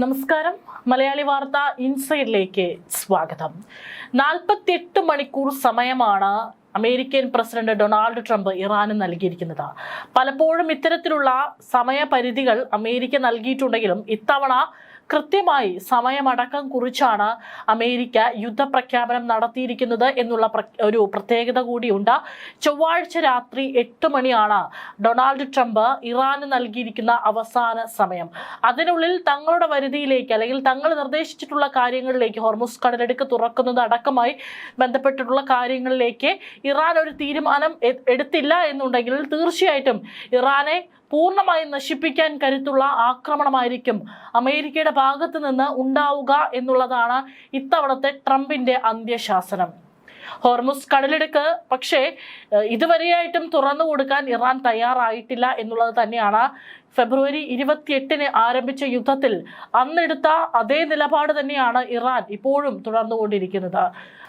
നമസ്കാരം. മലയാളി വാർത്ത ഇൻസൈഡിലേക്ക് സ്വാഗതം. 48 മണിക്കൂർ സമയമാണ് അമേരിക്കൻ പ്രസിഡന്റ് ഡൊണാൾഡ് ട്രംപ് ഇറാന് നൽകിയിരിക്കുന്നത്. പലപ്പോഴും ഇത്തരത്തിലുള്ള സമയപരിധികൾ അമേരിക്ക നൽകിയിട്ടുണ്ടെങ്കിലും ഇത്തവണ കൃത്യമായി സമയമടക്കം കുറിച്ചാണ് അമേരിക്ക യുദ്ധപ്രഖ്യാപനം നടത്തിയിരിക്കുന്നത് എന്നുള്ള ഒരു പ്രത്യേകത കൂടിയുണ്ട്. ചൊവ്വാഴ്ച രാത്രി 8 മണിയാണ് ഡൊണാൾഡ് ട്രംപ് ഇറാന് നൽകിയിരിക്കുന്ന അവസാന സമയം. അതിനുള്ളിൽ തങ്ങളുടെ പരിധിയിലേക്ക് അല്ലെങ്കിൽ തങ്ങൾ നിർദ്ദേശിച്ചിട്ടുള്ള കാര്യങ്ങളിലേക്ക്, ഹോർമുസ് കടലിടുക്ക് തുറക്കുന്നത് അടക്കമായി ബന്ധപ്പെട്ടിട്ടുള്ള കാര്യങ്ങളിലേക്ക് ഇറാൻ ഒരു തീരുമാനം എടുത്തില്ല എന്നുണ്ടെങ്കിൽ തീർച്ചയായിട്ടും ഇറാനെ പൂർണ്ണമായി നശിപ്പിക്കാൻ കരുത്തുള്ള ആക്രമണമായിരിക്കും അമേരിക്കയുടെ ഭാഗത്ത് നിന്ന് ഉണ്ടാവുക എന്നുള്ളതാണ് ഇത്തവണത്തെ ട്രംപിന്റെ അന്ത്യശാസനം. ഹോർമുസ് കടലിടുക്ക് പക്ഷേ ഇതുവരെയായിട്ടും തുറന്നു കൊടുക്കാൻ ഇറാൻ തയ്യാറായിട്ടില്ല എന്നുള്ളത് തന്നെയാണ് ഫെബ്രുവരി 28-ന് ആരംഭിച്ച യുദ്ധത്തിൽ അന്നെടുത്ത അതേ നിലപാട് തന്നെയാണ് ഇറാൻ ഇപ്പോഴും തുടർന്നുകൊണ്ടിരിക്കുന്നത്.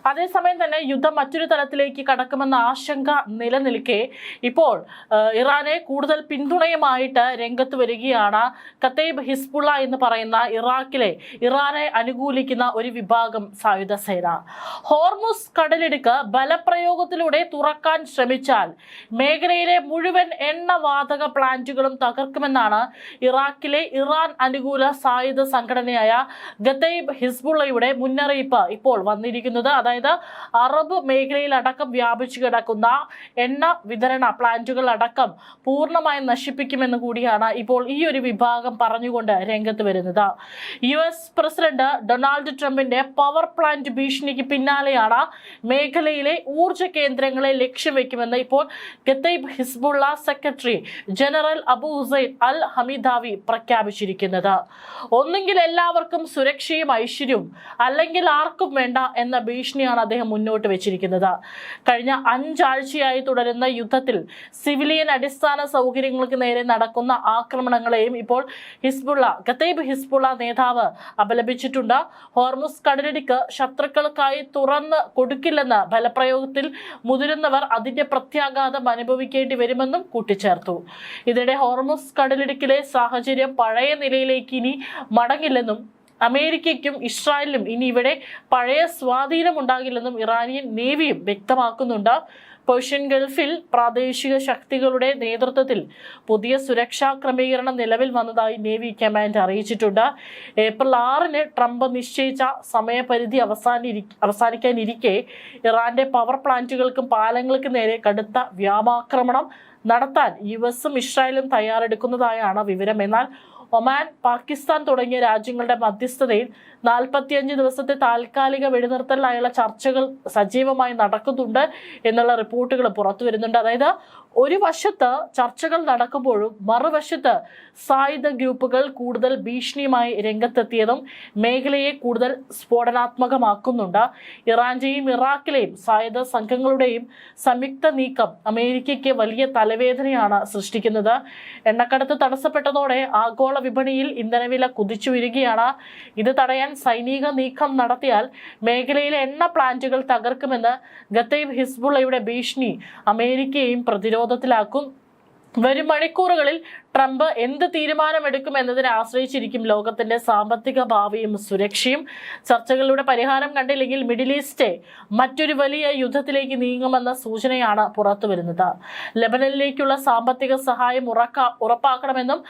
അതേസമയം തന്നെ യുദ്ധം മറ്റൊരു തലത്തിലേക്ക് കടക്കുമെന്ന ആശങ്ക നിലനിൽക്കെ ഇപ്പോൾ ഇറാനെ കൂടുതൽ പിന്തുണയുമായിട്ട് രംഗത്ത് വരികയാണ് കതൈബ് ഹിസ്ബുള്ള എന്ന് പറയുന്ന ഇറാനെ അനുകൂലിക്കുന്ന ഒരു വിഭാഗം സായുധ സേന. ഹോർമുസ് കടലിടുക്ക് ബലപ്രയോഗത്തിലൂടെ തുറക്കാൻ ശ്രമിച്ചാൽ മേഖലയിലെ മുഴുവൻ എണ്ണവാതക പ്ലാന്റുകളും തകർക്കുമെന്നാണ് ഇറാഖിലെ ഇറാൻ അനുകൂല സായുധ സംഘടനയായ കതൈബ് ഹിസ്ബുള്ളയുടെ മുന്നറിയിപ്പ് ഇപ്പോൾ വന്നിരിക്കുന്നത്. അതായത് അറബ് മേഖലയിൽ അടക്കം വ്യാപിച്ചു കിടക്കുന്ന എണ്ണ വിതരണ പ്ലാന്റുകൾ അടക്കം പൂർണ്ണമായും നശിപ്പിക്കുമെന്ന് കൂടിയാണ് ഇപ്പോൾ ഈ ഒരു വിഭാഗം പറഞ്ഞുകൊണ്ട് രംഗത്ത് വരുന്നത്. US പ്രസിഡന്റ് ഡൊണാൾഡ് ട്രംപിന്റെ പവർ പ്ലാന്റ് ഭീഷണിക്ക് പിന്നാലെയാണ് മേഖലയിലെ ഊർജ കേന്ദ്രങ്ങളെ ലക്ഷ്യം വെക്കുമെന്ന് ഇപ്പോൾ Kataib Hezbollah secretary general Abu Hussein al Hamidawi പ്രഖ്യാപിച്ചിരിക്കുന്നത്. ഒന്നുകിൽ എല്ലാവർക്കും സുരക്ഷയും ഐശ്വര്യവും, അല്ലെങ്കിൽ ആർക്കും വേണ്ട എന്ന ഭീഷണിയാണ് അദ്ദേഹം മുന്നോട്ട് വെച്ചിരിക്കുന്നത്. കഴിഞ്ഞ 5 ആഴ്ചയായി തുടരുന്ന യുദ്ധത്തിൽ സിവിലിയൻ അടിസ്ഥാന സൗകര്യങ്ങൾക്ക് നേരെ നടക്കുന്ന ആക്രമണങ്ങളെയും ഇപ്പോൾ കതൈബ് ഹിസ്ബുള്ള നേതാവ് അപലപിച്ചിട്ടുണ്ട്. ഹോർമുസ് കടലിടുക്ക് ശത്രുക്കൾക്കായി തുറന്ന് കൊടുക്കില്ലെന്ന് ബലപ്രയോഗത്തിൽ മുതിരുന്നവർ അതിന്റെ പ്രത്യാഘാതം അനുഭവിക്കേണ്ടി വരുമെന്നും കൂട്ടിച്ചേർത്തു. ഇതിനിടെ ഹോർമുസ് കടലിടുക്കിലെ സാഹചര്യം പഴയ നിലയിലേക്ക് ഇനി മടങ്ങില്ലെന്നും അമേരിക്കയ്ക്കും ഇസ്രായേലിനും ഇനി ഇവിടെ പഴയ സ്വാധീനം ഉണ്ടാകില്ലെന്നും ഇറാനിയൻ നേവിയും വ്യക്തമാക്കുന്നുണ്ട്. പേർഷ്യൻ ഗൾഫിൽ പ്രാദേശിക ശക്തികളുടെ നേതൃത്വത്തിൽ പുതിയ സുരക്ഷാ ക്രമീകരണം നിലവിൽ വന്നതായി നേവി കമാൻഡ് അറിയിച്ചിട്ടുണ്ട്. ഏപ്രിൽ 6-ന് ട്രംപ് നിശ്ചയിച്ച സമയപരിധി അവസാനിക്കാനിരിക്കെ ഇറാന്റെ പവർ പ്ലാന്റുകൾക്കും പാലങ്ങൾക്കും നേരെ കടുത്ത വ്യോമാക്രമണം നടത്താൻ US-ഉം ഇസ്രായേലും തയ്യാറെടുക്കുന്നതായാണ് വിവരം. എന്നാൽ ഒമാൻ, പാകിസ്ഥാൻ തുടങ്ങിയ രാജ്യങ്ങളുടെ മധ്യസ്ഥതയിൽ 45 ദിവസത്തെ താൽക്കാലിക വെടിനിർത്തലിനായുള്ള ചർച്ചകൾ സജീവമായി നടക്കുന്നുണ്ട് എന്നുള്ള റിപ്പോർട്ടുകൾ പുറത്തു വരുന്നുണ്ട്. അതായത് ഒരു വശത്ത് ചർച്ചകൾ നടക്കുമ്പോഴും മറുവശത്ത് സായുധ ഗ്രൂപ്പുകൾ കൂടുതൽ ഭീഷണിയുമായി രംഗത്തെത്തിയതും മേഖലയെ കൂടുതൽ സ്ഫോടനാത്മകമാക്കുന്നുണ്ട്. ഇറാന്റെയും ഇറാഖിലെയും സായുധ സംഘങ്ങളുടെയും സംയുക്ത നീക്കം അമേരിക്കയ്ക്ക് വലിയ തലവേദനയാണ് സൃഷ്ടിക്കുന്നത്. എണ്ണക്കടത്ത് തടസ്സപ്പെട്ടതോടെ ആഗോള വിപണിയിൽ ഇന്ധനവില കുതിച്ചുയരുകയാണ്. ഇത് തടയാൻ സൈനിക നീക്കം നടത്തിയാൽ മേഖലയിലെ എണ്ണ പ്ലാന്റുകൾ തകർക്കുമെന്ന് കതൈബ് ഹിസ്ബുള്ളയുടെ ഭീഷണി അമേരിക്കയെയും പ്രതിരോധത്തിലാക്കും. വരും മണിക്കൂറുകളിൽ ട്രംപ് എന്ത് തീരുമാനമെടുക്കും എന്നതിനെ ആശ്രയിച്ചിരിക്കും ലോകത്തിന്റെ സാമ്പത്തിക ഭാവിയും സുരക്ഷയും. ചർച്ചകളിലൂടെ പരിഹാരം കണ്ടില്ലെങ്കിൽ മിഡിൽ ഈസ്റ്റ് മറ്റൊരു വലിയ യുദ്ധത്തിലേക്ക് നീങ്ങുമെന്ന സൂചനയാണ് പുറത്തു വരുന്നത്. ലെബനനിലേക്കുള്ള സാമ്പത്തിക സഹായം ഉറപ്പാക്കണമെന്നും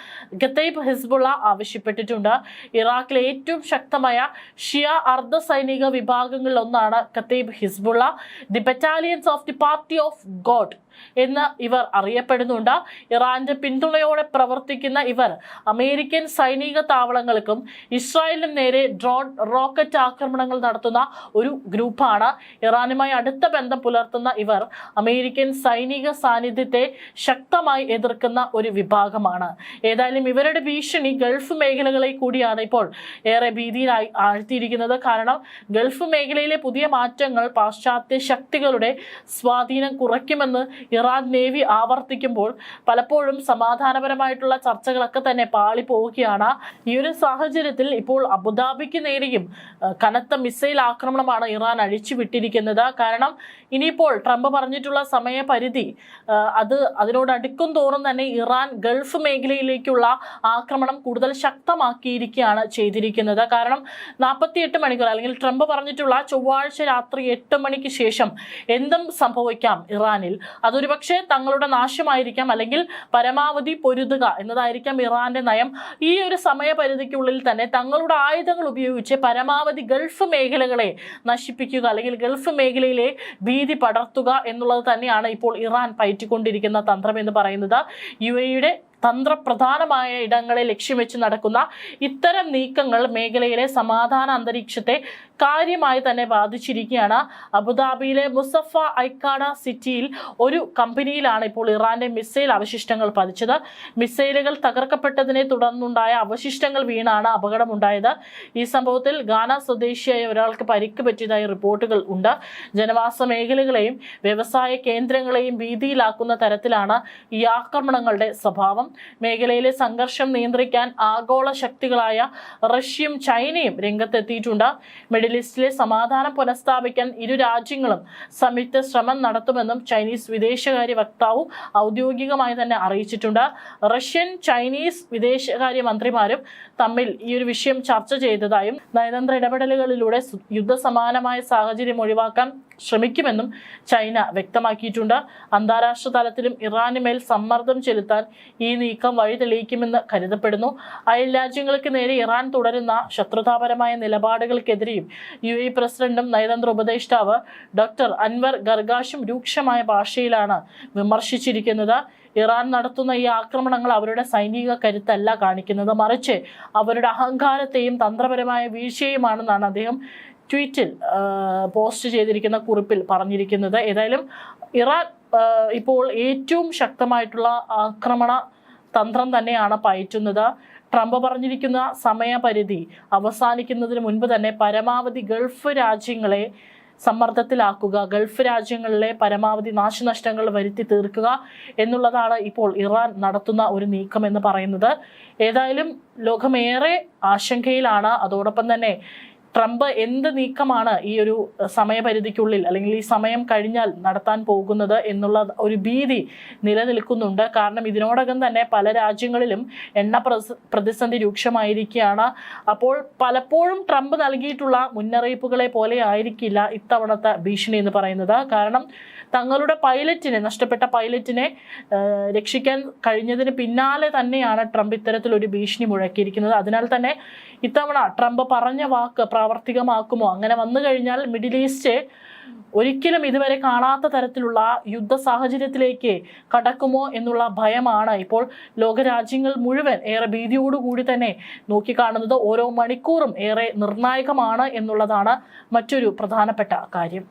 കതൈബ് ഹിസ്ബുള്ള ആവശ്യപ്പെട്ടിട്ടുണ്ട്. ഇറാഖിലെ ഏറ്റവും ശക്തമായ ഷിയ അർദ്ധ സൈനിക വിഭാഗങ്ങളിൽ ഒന്നാണ് Kataib Hezbollah. The battalions of the party of God എന്ന് ഇവർ അറിയപ്പെടുന്നുണ്ട്. ഇറാന്റെ പിന്തുണയോടെ പ്രവർത്തിക്കുന്ന ഇവർ അമേരിക്കൻ സൈനിക താവളങ്ങൾക്കും ഇസ്രായേലിനും നേരെ ഡ്രോൺ, റോക്കറ്റ് ആക്രമണങ്ങൾ നടത്തുന്ന ഒരു ഗ്രൂപ്പാണ്. ഇറാനുമായി അടുത്ത ബന്ധം പുലർത്തുന്ന ഇവർ അമേരിക്കൻ സൈനിക സാന്നിധ്യത്തെ ശക്തമായി എതിർക്കുന്ന ഒരു വിഭാഗമാണ്. ഏതായാലും ഇവരുടെ ഭീഷണി ഗൾഫ് മേഖലകളെ കൂടിയാണ് ഇപ്പോൾ ഏറെ ഭീതിയിലായി ആഴ്ത്തിയിരിക്കുന്നത്. കാരണം ഗൾഫ് മേഖലയിലെ പുതിയ മാറ്റങ്ങൾ പാശ്ചാത്യ ശക്തികളുടെ സ്വാധീനം കുറയ്ക്കുമെന്ന് ഇറാൻ നേവി ആവർത്തിക്കുമ്പോൾ പലപ്പോഴും സമാധാനപരമായിട്ടുള്ള ചർച്ചകളൊക്കെ തന്നെ പാളിപ്പോവുകയാണ്. ഈ ഒരു സാഹചര്യത്തിൽ ഇപ്പോൾ അബുദാബിക്ക് നേരെയും കനത്ത മിസൈൽ ആക്രമണമാണ് ഇറാൻ അഴിച്ചുവിട്ടിരിക്കുന്നത്. കാരണം ഇനിയിപ്പോൾ ട്രംപ് പറഞ്ഞിട്ടുള്ള സമയപരിധി അതിനോട് അടുക്കും തോറും തന്നെ ഇറാൻ ഗൾഫ് മേഖലയിലേക്കുള്ള ആക്രമണം കൂടുതൽ ശക്തമാക്കിയിരിക്കുകയാണ് ചെയ്തിരിക്കുന്നത്. കാരണം 48 മണിക്കൂർ അല്ലെങ്കിൽ ട്രംപ് പറഞ്ഞിട്ടുള്ള ചൊവ്വാഴ്ച രാത്രി 8 മണിക്ക് ശേഷം എന്തും സംഭവിക്കാം ഇറാനിൽ. അതൊരു പക്ഷേ തങ്ങളുടെ നാശമായിരിക്കാം, അല്ലെങ്കിൽ പരമാവധി പൊരുതുക എന്നതായിരിക്കാം ഇറാന്റെ നയം. ഈ ഒരു സമയപരിധിക്കുള്ളിൽ തന്നെ തങ്ങളുടെ ആയുധങ്ങൾ ഉപയോഗിച്ച് പരമാവധി ഗൾഫ് മേഖലകളെ നശിപ്പിക്കുക, അല്ലെങ്കിൽ ഗൾഫ് മേഖലയിലെ ഭീതി പടർത്തുക എന്നുള്ളത് തന്നെയാണ് ഇപ്പോൾ ഇറാൻ പയറ്റിക്കൊണ്ടിരിക്കുന്ന തന്ത്രം എന്ന് പറയുന്നത്. UAE-യുടെ തന്ത്രപ്രധാനമായ ഇടങ്ങളെ ലക്ഷ്യം വെച്ച് നടക്കുന്ന ഇത്തരം നീക്കങ്ങൾ മേഖലയിലെ സമാധാന അന്തരീക്ഷത്തെ കാര്യമായി തന്നെ ബാധിച്ചിരിക്കുകയാണ്. അബുദാബിയിലെ മുസഫ ഐക്കാഡ സിറ്റിയിൽ ഒരു കമ്പനിയിലാണ് ഇപ്പോൾ ഇറാന്റെ മിസൈൽ അവശിഷ്ടങ്ങൾ പതിച്ചത്. മിസൈലുകൾ തകർക്കപ്പെട്ടതിനെ തുടർന്നുണ്ടായ അവശിഷ്ടങ്ങൾ വീണാണ് അപകടമുണ്ടായത്. ഈ സംഭവത്തിൽ ഗാന സ്വദേശിയായ ഒരാൾക്ക് പരിക്ക് പറ്റിയതായി റിപ്പോർട്ടുകൾ ഉണ്ട്. ജനവാസ മേഖലകളെയും വ്യവസായ കേന്ദ്രങ്ങളെയും ഭീതിയിലാക്കുന്ന തരത്തിലാണ് ഈ ആക്രമണങ്ങളുടെ സ്വഭാവം. മേഖലയിലെ സംഘർഷം നിയന്ത്രിക്കാൻ ആഗോള ശക്തികളായ റഷ്യയും ചൈനയും രംഗത്തെത്തിയിട്ടുണ്ട്. മിഡിൽ ഈസ്റ്റിലെ സമാധാനം പുനഃസ്ഥാപിക്കാൻ ഇരു രാജ്യങ്ങളും സംയുക്ത ശ്രമം നടത്തുമെന്നും ചൈനീസ് വിദേശകാര്യ വക്താവ് ഔദ്യോഗികമായി തന്നെ അറിയിച്ചിട്ടുണ്ട്. റഷ്യൻ ചൈനീസ് വിദേശകാര്യ മന്ത്രിമാരും തമ്മിൽ ഈ ഒരു വിഷയം ചർച്ച ചെയ്തതായും നയതന്ത്ര ഇടപെടലുകളിലൂടെ യുദ്ധസമാനമായ സാഹചര്യം ഒഴിവാക്കാൻ ശ്രമിക്കുമെന്നും ചൈന വ്യക്തമാക്കിയിട്ടുണ്ട്. അന്താരാഷ്ട്ര തലത്തിലും ഇറാന് മേൽ സമ്മർദ്ദം ചെലുത്താൻ ഈ നീക്കം വഴി തെളിയിക്കുമെന്ന് കരുതപ്പെടുന്നു. അയൽ രാജ്യങ്ങൾക്ക് നേരെ ഇറാൻ തുടരുന്ന ശത്രുതാപരമായ നിലപാടുകൾക്കെതിരെയും UAE പ്രസിഡന്റും നയതന്ത്ര ഉപദേഷ്ടാവ് ഡോക്ടർ അൻവർ ഗർഗാഷും രൂക്ഷമായ ഭാഷയിലാണ് വിമർശിച്ചിരിക്കുന്നത്. ഇറാൻ നടത്തുന്ന ഈ ആക്രമണങ്ങൾ അവരുടെ സൈനിക കരുത്തല്ല കാണിക്കുന്നത്, മറിച്ച് അവരുടെ അഹങ്കാരത്തെയും തന്ത്രപരമായ വീഴ്ചയുമാണെന്നാണ് അദ്ദേഹം ട്വീറ്റിൽ പോസ്റ്റ് ചെയ്തിരിക്കുന്ന കുറിപ്പിൽ പറഞ്ഞിരിക്കുന്നത്. ഏതായാലും ഇറാൻ ഇപ്പോൾ ഏറ്റവും ശക്തമായിട്ടുള്ള ആക്രമണ തന്ത്രം തന്നെയാണ് പയറ്റുന്നത്. ട്രംപ് പറഞ്ഞിരിക്കുന്ന സമയപരിധി അവസാനിക്കുന്നതിന് മുൻപ് തന്നെ പരമാവധി ഗൾഫ് രാജ്യങ്ങളെ സമ്മർദ്ദത്തിലാക്കുക, ഗൾഫ് രാജ്യങ്ങളിലെ പരമാവധി നാശനഷ്ടങ്ങൾ വരുത്തി തീർക്കുക എന്നുള്ളതാണ് ഇപ്പോൾ ഇറാൻ നടത്തുന്ന ഒരു നീക്കം എന്ന് പറയുന്നത്. ഏതായാലും ലോകമേറെ ആശങ്കയിലാണ്. അതോടൊപ്പം തന്നെ ട്രംപ് എന്ത് നീക്കമാണ് ഈ ഒരു സമയപരിധിക്കുള്ളിൽ അല്ലെങ്കിൽ ഈ സമയം കഴിഞ്ഞാൽ നടത്താൻ പോകുന്നത് എന്നുള്ള ഒരു ഭീതി നിലനിൽക്കുന്നുണ്ട്. കാരണം ഇതിനോടകം തന്നെ പല രാജ്യങ്ങളിലും എണ്ണ പ്രതിസന്ധി രൂക്ഷമായിരിക്കുകയാണ്. അപ്പോൾ പലപ്പോഴും ട്രംപ് നൽകിയിട്ടുള്ള മുന്നറിയിപ്പുകളെ പോലെ ആയിരിക്കില്ല ഇത്തവണത്തെ ഭീഷണി എന്ന് പറയുന്നത്. കാരണം തങ്ങളുടെ നഷ്ടപ്പെട്ട പൈലറ്റിനെ രക്ഷിക്കാൻ കഴിഞ്ഞതിന് പിന്നാലെ തന്നെയാണ് ട്രംപ് ഇത്തരത്തിലൊരു ഭീഷണി മുഴക്കിയിരിക്കുന്നത്. അതിനാൽ തന്നെ ഇത്തവണ ട്രംപ് പറഞ്ഞ വാക്ക് പ്രാവർത്തികമാക്കുമോ? അങ്ങനെ വന്നു കഴിഞ്ഞാൽ മിഡിൽ ഈസ്റ്റ് ഒരിക്കലും ഇതുവരെ കാണാത്ത തരത്തിലുള്ള യുദ്ധ സാഹചര്യത്തിലേക്ക് കടക്കുമോ എന്നുള്ള ഭയമാണ് ഇപ്പോൾ ലോകരാജ്യങ്ങൾ മുഴുവൻ ഏറെ ഭീതിയോടുകൂടി തന്നെ നോക്കിക്കാണുന്നത്. ഓരോ മണിക്കൂറും ഏറെ നിർണായകമാണ് എന്നുള്ളതാണ് മറ്റൊരു പ്രധാനപ്പെട്ട കാര്യം.